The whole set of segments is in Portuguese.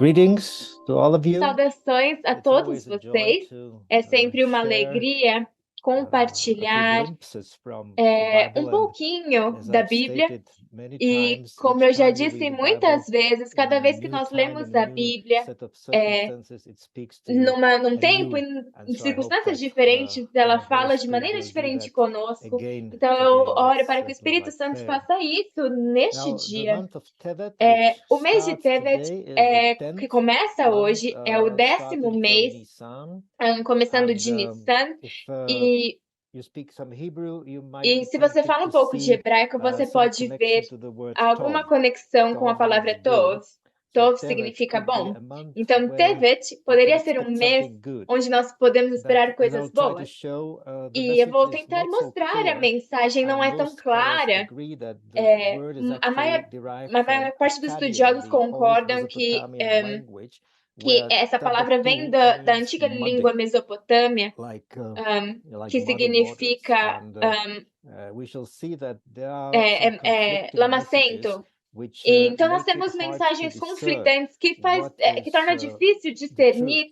Greetings to all of you. Saudações a It's todos always a joy vocês. to É sempre uma share alegria a few compartilhar glimpses from the Bible, and pouquinho as da I've Bíblia. stated many E times, como each eu já time we disse read the muitas Bible vezes, cada in a vez que new nós time lemos and a a new Bíblia, set of é, circumstances, it speaks to you num tempo, anew. em And so I hope circunstâncias that diferentes, ela the Holy fala de Spirit maneira will do diferente that conosco. again Então eu today. oro That's para que o certainly Espírito my Santo prayer. faça isso neste Now, the dia. month of Tevet, which O mês de starts Tevet, today, is the que 10th começa month, hoje, é o 10º starting from mês, Nisan. começando And de Nissan. if E you speak some Hebrew, you might E be se você tempted fala um to pouco de see hebraico, você some pode connection ver to the word alguma Tov. conexão com a Tov palavra means good. Tov. So Tov Tevet significa could be bom. a month Então, when Tevet we poderia could ser um expect mês something good. onde nós podemos But esperar as coisas I'll try to boas. show, the E eu vou message is tentar not so mostrar, a clear, mensagem não and é tão most scholars clara. agree that the word is A maior, actually derived a from maior parte dos Akkadian, estudiosos the old concordam que Mesopotamian language, que where essa palavra vem Tabatu da means antiga muddy, língua Mesopotâmia, like que muddy waters. significa And we shall see that there are some conflicting messages lamacento. which E então nós make it temos hard to mensagens discern conflitantes que what que torna is difícil the truth. discernir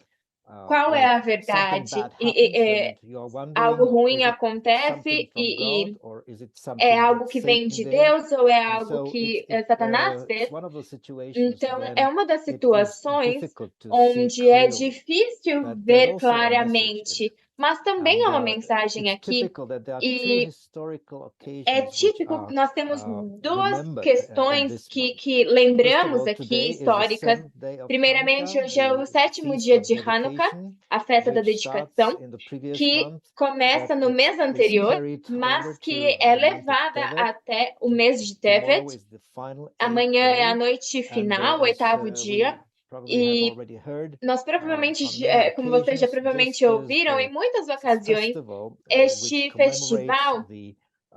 qual é a Like something verdade. bad happens and you're Algo wondering, ruim is it acontece something from God or is it é something algo that que vem Satan de did? Deus ou é And algo so que Satanás it's fez. one of those situations Então é when uma das it is situações difficult to see onde é clearly. difícil But there's ver also a message in claramente, it. mas também And há uma mensagem it's aqui. typical that there are two E historical occasions é which típico are que nós temos duas remembered in questões this que month. que First of lembramos all, aqui, today is the históricas. 7th day of Primeiramente, Hanukkah, hoje é o the 7º feast dia of de Hanukkah, dedication, a festa da which starts dedicação, in the previous que month, começa but no mês is anterior, carried mas over que to é the month of levada Tevet. até o mês de Tomorrow Tevet. is the final 8th Amanhã é a day, noite and final, o as 8º dia. we probably have E already heard, nós provavelmente, on many como vocês já occasions, provavelmente this is ouviram, em muitas ocasiões, festival which este commemorates festival the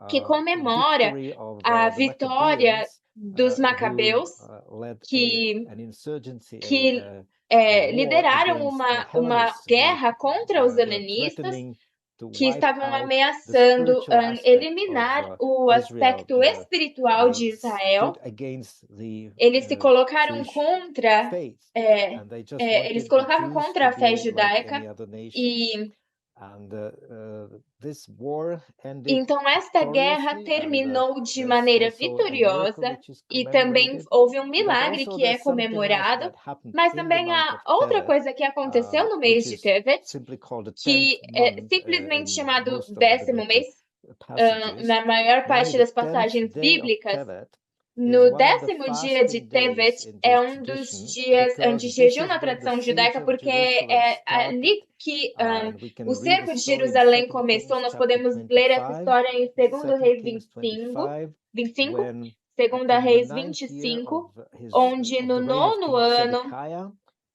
que comemora victory of a the vitória Maccabees, dos who Macabeus, led que an insurgency, que war lideraram against the uma Hellenists who guerra contra os were helenistas, threatening to que wipe estavam out the ameaçando spiritual aspect eliminar of o Israel. aspecto espiritual de They Israel. stood against the Eles se colocaram Jewish contra, faith, and they just eles wanted the colocavam Jews contra to a fé be like judaica. any other nation. E And this war ended então esta guerra victoriously, terminou and de there's maneira also a miracle vitoriosa, which is e também commemorated. houve um But milagre also que é there's something else comemorado, that happened mas in the também month há of outra Tevet, coisa que aconteceu no mês which de is Tevet, simply called the 10th que é month simplesmente in chamado most of the 10º biblical mês, passages. na maior Namely, parte the das 10th passagens day of bíblicas. Tevet is No one of the 10º dia de fasting Tevet days in é Jewish dos tradition, dias because de this jejum is na when the tradição siege judaica, of porque Jerusalem é started. ali que And we can o read the cerco de story in Jerusalém 2 começou. Kings Nós chapter podemos ler essa 25, história em 2 2 Reis Kings 25, 25, when 2 in the Reis 9th year 25, of onde no the reign of 9º King ano Zedekiah,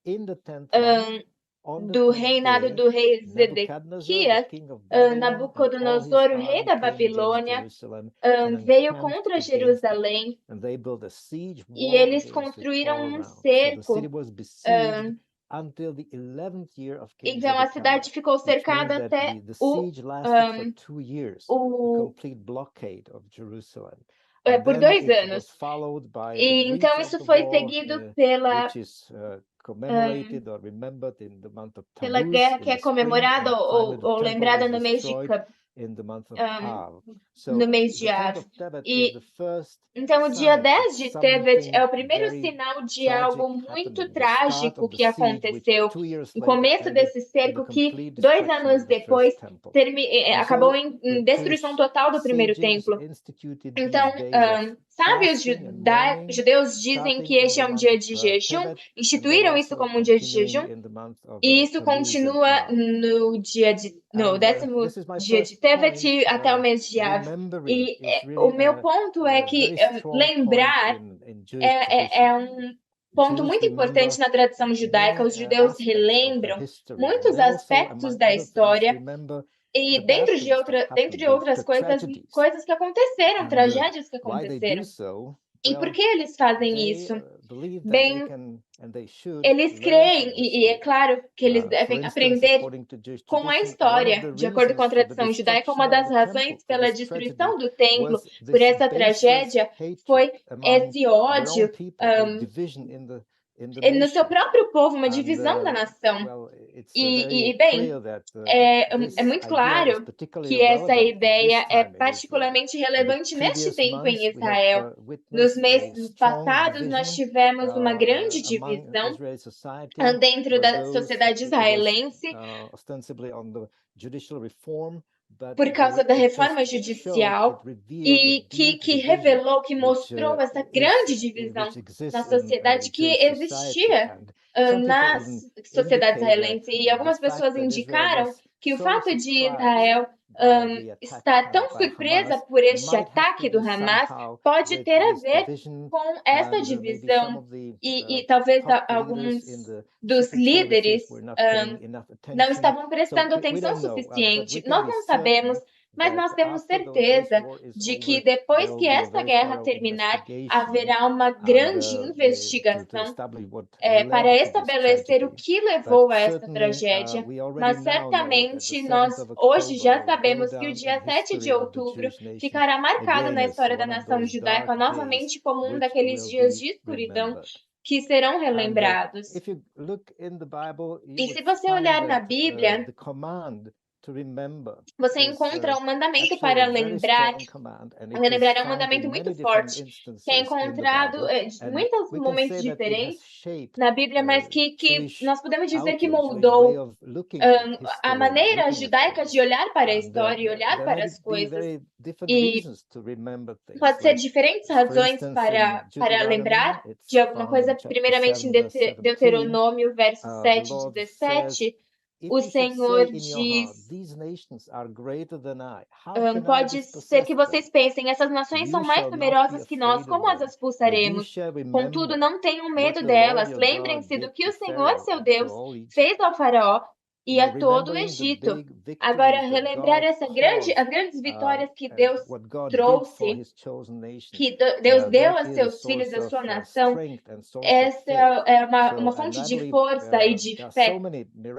in the 10th month, on the do 10th reinado day, do rei Nebuchadnezzar, the Zedequias, king of Babylon, and all his Nabucodonosor, o rei army da came against Babilônia, Jerusalem and veio encamped contra against it. Jerusalém, And they built a siege e wall eles against it construíram all around. So the city cerco. was besieged until the 11th year of King Então a Zedekiah, cidade ficou which means cercada that até the siege lasted for 2 years, a complete blockade of Jerusalem. And por then 2 it anos. was followed by the E então breach of isso the foi wall, seguido pela which is commemorated or remembered in the month of pela Tammuz guerra in que é the spring, comemorada and finally the ou temple lembrada was no mês de destroyed in the month of Av. So no mês de the 10th Av. of Tevet is E the first então o dia sign 10 of de Tevet something é o primeiro very sinal de tragic algo muito happening, the start trágico of the que siege, which aconteceu. 2 years O later começo ended desse in the cerco que complete 2 destruction anos of the depois first temple. And acabou so em the destruição Jewish total do primeiro sages templo. instituted Então, these days of sábios fasting and mourning, judeus dizem starting que in este the é um month dia of de jejum, Tevet, and then instituíram isso also como um dia de continuing jejum, in the month of e isso Tammuz and continua Av. no dia no And 10º this is my dia de first Tevet point. até o mês de Av. Remembering E is o really meu ponto é a que very strong point lembrar in Jewish tradition. é um ponto Jews muito importante remember na tradição judaica. Os many judeus aspects of the relembram history, and muitos they also, aspectos among da other things, história, remember e the bad things that dentro happened, de outras the coisas, tragedies. coisas que aconteceram, And tragédias que why they do aconteceram. so? E por Well, que eles fazem they isso? believe that they Bem, can and they should eles learn creem, from e é history. claro que eles For devem instance, aprender according to Jewish com a tradition, one of história. the De acordo com a reasons for the tradição judaica, destruction uma of das the razões temple, for pela this tragedy, destruição do templo, was por this essa baseless tragédia, hatred foi among esse their own ódio, people, a division no seu próprio povo, uma divisão da nação. Bem, é muito claro que essa ideia é particularmente relevante neste tempo em Israel. Nos meses passados, nós tivemos uma grande divisão dentro da sociedade israelense por causa da reforma judicial e que revelou, que mostrou essa grande divisão na sociedade que existia na sociedade israelense. E algumas pessoas indicaram que o fato de Israel estar tão surpresa por este ataque do Hamas pode ter a ver com essa divisão e talvez alguns dos líderes não estavam prestando atenção suficiente. Nós não sabemos, mas nós temos certeza de que depois que essa guerra terminar, haverá uma grande investigação para estabelecer o que levou a essa tragédia. Mas certamente nós hoje já sabemos que o dia 7 de outubro ficará marcado na história da nação judaica novamente como um daqueles dias de escuridão que serão relembrados. E se você olhar na Bíblia, você encontra um mandamento para lembrar. Lembrar é um mandamento muito forte, que é encontrado em muitos momentos diferentes na Bíblia, mas que nós podemos dizer que moldou a maneira judaica de olhar para a história e olhar para as coisas. E pode ser diferentes razões para lembrar de alguma coisa. Primeiramente, em Deuteronômio, verso 7 e 17, o Senhor diz, pode ser que vocês pensem, essas nações são mais numerosas que nós, como as expulsaremos? Contudo, não tenham medo delas, lembrem-se do que o Senhor, seu Deus, fez ao faraó e a todo o Egito. Agora, relembrar as grandes vitórias que Deus trouxe, que Deus deu a seus filhos, a sua nação, essa é uma fonte de força e de fé.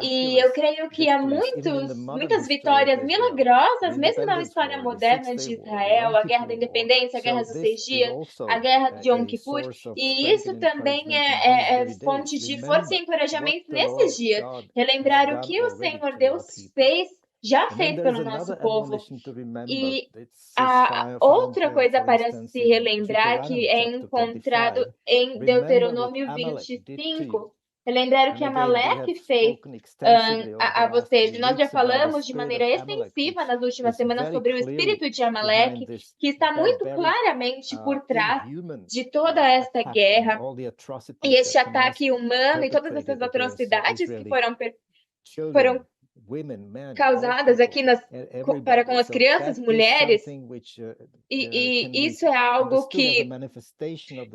E eu creio que há muitas vitórias milagrosas, mesmo na história moderna de Israel, a Guerra da Independência, a Guerra dos 6 Dias, a Guerra de Yom Kippur, e isso também é fonte de força e encorajamento nesses dias. Relembrar o que o Senhor Deus já fez pelo nosso povo. E a outra coisa para se relembrar que é encontrado em Deuteronômio 25, relembrar o que Amaleque fez a vocês. E nós já falamos de maneira extensiva nas últimas semanas sobre o espírito de Amaleque, que está muito claramente por trás de toda esta guerra e este ataque humano e todas essas atrocidades que foram causadas aqui para com as crianças, mulheres, e isso é algo que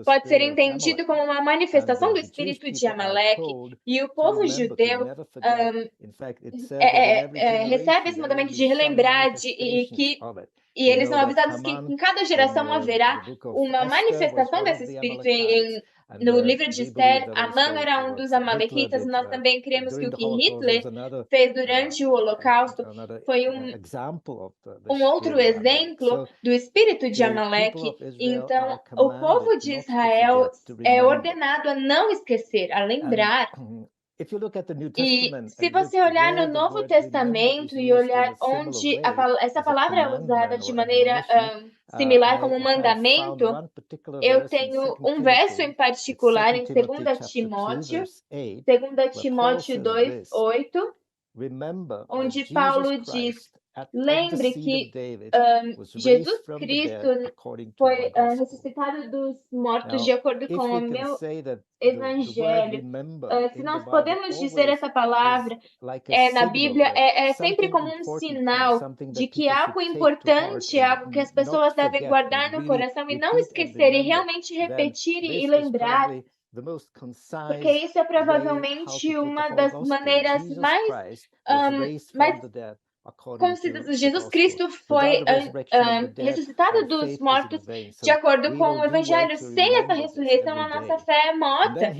pode ser entendido como uma manifestação do espírito de Amaleque, e o povo judeu recebe esse mandamento de relembrar e eles são avisados que em cada geração haverá uma manifestação desse espírito. No livro de Esther, Amã era um dos amalequitas, e nós também cremos que o que Hitler fez durante o Holocausto foi um outro exemplo do espírito de Amaleque. Então, o povo de Israel é ordenado a não esquecer, a lembrar. E se você olhar no Novo Testamento e olhar onde essa palavra é usada de maneira similar como mandamento, eu tenho um verso em particular em 2 Timóteo 2:8, onde Paulo diz: lembre que Jesus Cristo foi ressuscitado dos mortos de acordo com o meu evangelho. Se nós podemos dizer essa palavra na Bíblia, é sempre como um sinal de que algo importante, algo que as pessoas devem guardar no coração e não esquecer, e realmente repetir e lembrar. Porque isso é provavelmente uma das maneiras mais como se Jesus Cristo foi ressuscitado dos mortos de acordo com o Evangelho. Sem essa ressurreição, a nossa fé é morta.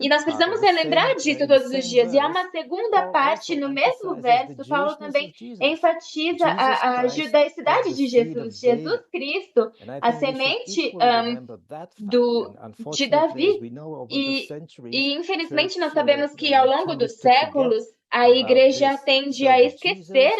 E nós precisamos relembrar disso todos os dias. E há uma segunda parte no mesmo verso. Paulo também enfatiza a judaicidade de Jesus. Jesus Cristo, a semente de Davi. E infelizmente nós sabemos que ao longo dos séculos a igreja tende a esquecer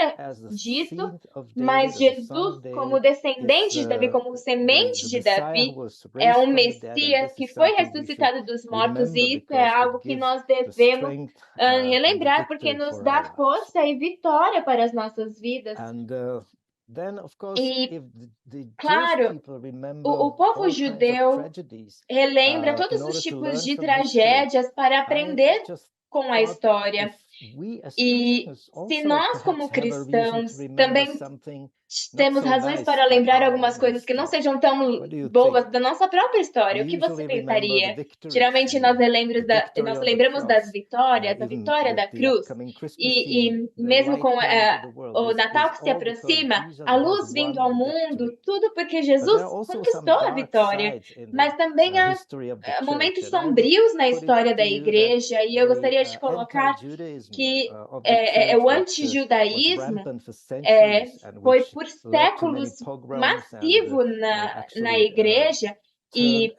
disso, mas Jesus, como descendente de Davi, como semente de Davi, é um Messias que foi ressuscitado dos mortos, e isso é algo que nós devemos relembrar, porque nos dá força e vitória para as nossas vidas. E, claro, o povo judeu relembra todos os tipos de tragédias para aprender com a história. E se nós, como cristãos, também temos razões para lembrar algumas coisas que não sejam tão boas da nossa própria história, o que você pensaria? Geralmente nós lembramos das vitórias, da vitória da cruz, e mesmo com o Natal que se aproxima, a luz vindo ao mundo, tudo porque Jesus conquistou a vitória. Mas também há momentos sombrios na história da igreja, e eu gostaria de colocar que o antijudaísmo foi por séculos massivo na igreja, e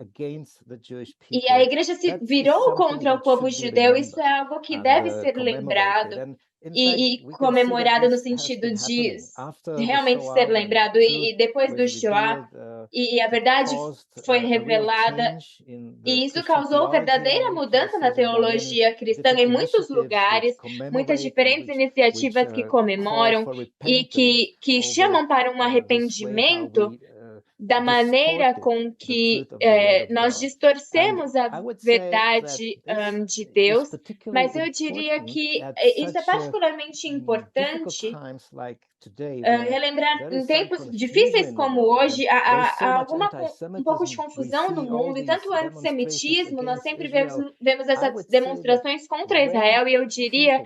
a igreja se virou contra o povo judeu. Isso é algo que deve ser lembrado e comemorado no sentido de realmente ser lembrado. E depois do Shoah, e a verdade foi revelada, e isso causou verdadeira mudança na teologia cristã em muitos lugares, muitas diferentes iniciativas que comemoram e que chamam para um arrependimento da maneira com que nós distorcemos a verdade de Deus, mas eu diria que isso é particularmente importante relembrar em tempos difíceis como hoje. Há um pouco de confusão no mundo, e tanto o antissemitismo, nós sempre vemos essas demonstrações contra Israel, e eu diria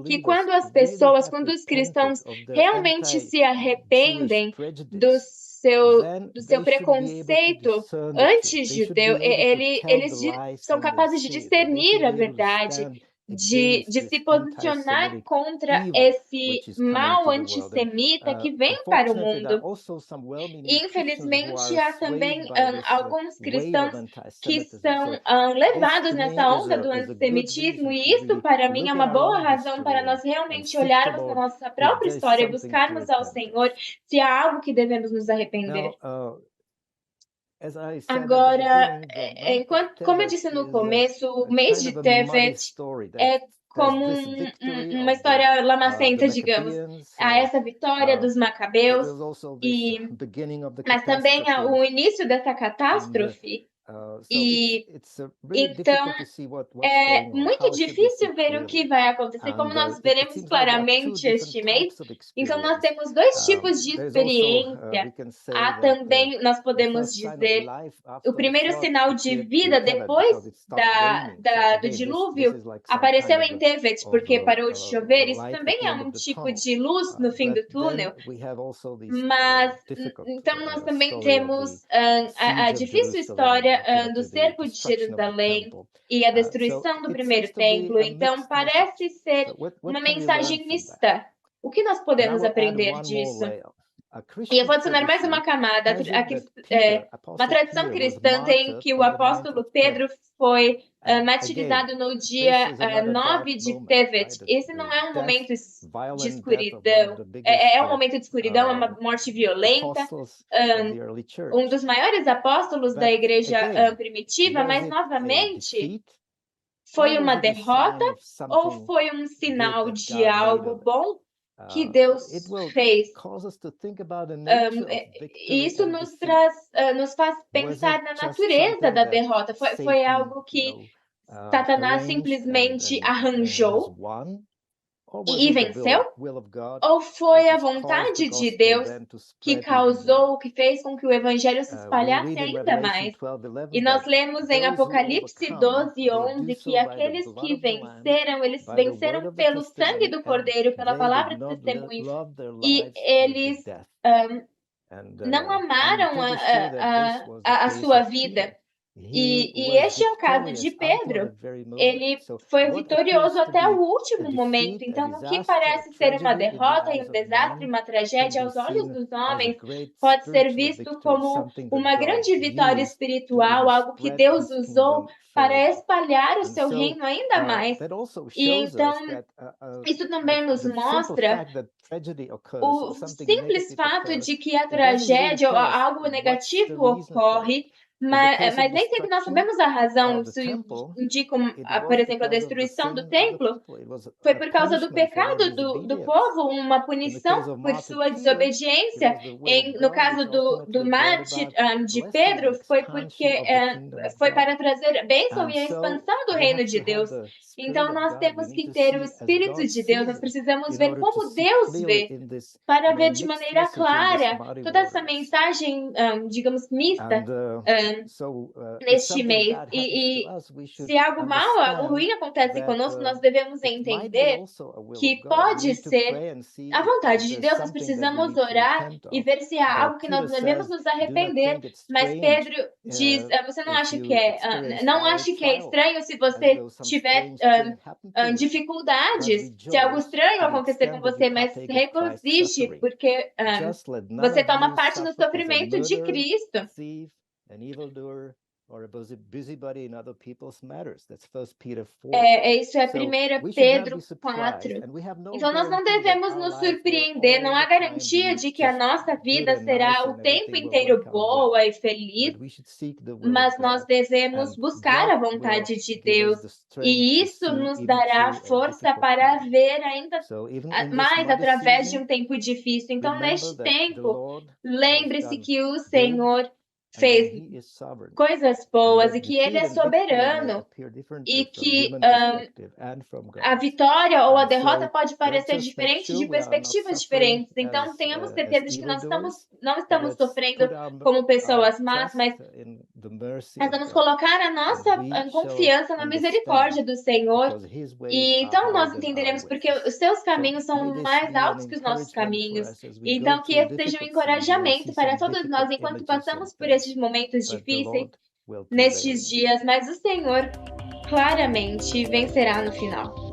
que quando os cristãos realmente se arrependem do seu preconceito anti-judeu, eles são capazes de discernir a verdade, de se posicionar contra esse mal antissemita que vem para o mundo. E, infelizmente, há também alguns cristãos que são levados nessa onda do antissemitismo, e isso, para mim, é uma boa razão para nós realmente olharmos para a nossa própria história e buscarmos ao Senhor se há algo que devemos nos arrepender. Agora, como eu disse no começo, o mês de Tevet é como uma história lamacenta, digamos. Há essa vitória dos Macabeus, mas também há o início dessa catástrofe. Então, é muito difícil ver o que vai acontecer, como nós veremos claramente este mês. Então, nós temos dois tipos de experiência. Há também, nós podemos dizer, o primeiro sinal de vida depois do dilúvio apareceu em Tevet, porque parou de chover. Isso também é um tipo de luz no fim do túnel. Mas, então, nós também temos a difícil história do cerco de Jerusalém e a destruição do primeiro templo. Então, parece ser uma mensagem mista. O que nós podemos aprender disso? E eu vou adicionar mais uma camada. Uma tradição cristã tem que o apóstolo Pedro foi martirizado no dia 9 de Tevet. Esse não é um momento de escuridão. É um momento de escuridão, é uma morte violenta. Um dos maiores apóstolos da igreja primitiva, mas novamente, foi uma derrota ou foi um sinal de algo bom que Deus fez? E isso nos faz pensar na natureza da derrota. Foi algo que Satanás simplesmente arranjou, e venceu? Ou foi a vontade de Deus que causou, que fez com que o evangelho se espalhasse ainda mais? E nós lemos em Apocalipse 12:11 que aqueles que venceram, eles venceram pelo sangue do Cordeiro, pela palavra do testemunho, e eles não amaram a sua vida. E este é o caso de Pedro. Ele foi vitorioso até o último momento. Então, o que parece ser uma derrota e um desastre, uma tragédia aos olhos dos homens, pode ser visto como uma grande vitória espiritual, algo que Deus usou para espalhar o seu reino ainda mais. E então, isso também nos mostra o simples fato de que a tragédia ou algo negativo ocorre, mas nem sempre nós sabemos a razão. Isso indica, por exemplo, a destruição do templo foi por causa do pecado do povo, uma punição por sua desobediência. No caso do mártir de Pedro, foi porque foi para trazer bênção e a expansão do reino de Deus. Então, nós temos que ter o Espírito de Deus, nós precisamos ver como Deus vê, para ver de maneira clara toda essa mensagem, digamos, mista, neste mês. E se algo mal, algo ruim acontece conosco, nós devemos entender que pode ser a vontade de Deus. Nós precisamos orar e ver se há algo que nós devemos nos arrepender. Mas Pedro diz, você não acha que não ache que é estranho se você tiver dificuldades, se algo estranho acontecer com você, mas regozije, porque você toma parte no sofrimento de Cristo. Isso é 1 Pedro 4. Então, nós não devemos nos surpreender, não há garantia de que a nossa vida será o tempo inteiro boa e feliz, mas nós devemos buscar a vontade de Deus, e isso nos dará força para ver ainda mais através de um tempo difícil. Então, neste tempo, lembre-se que o Senhor fez coisas boas e que Ele é soberano e que a vitória ou a derrota pode parecer diferente de perspectivas diferentes. Então, tenhamos certeza de que nós não estamos sofrendo como pessoas más, mas nós vamos colocar a nossa confiança na misericórdia do Senhor. E então nós entenderemos porque os seus caminhos são mais altos que os nossos caminhos. Então, que esse seja um encorajamento para todos nós enquanto passamos por esses momentos difíceis nestes dias, mas o Senhor claramente vencerá no final.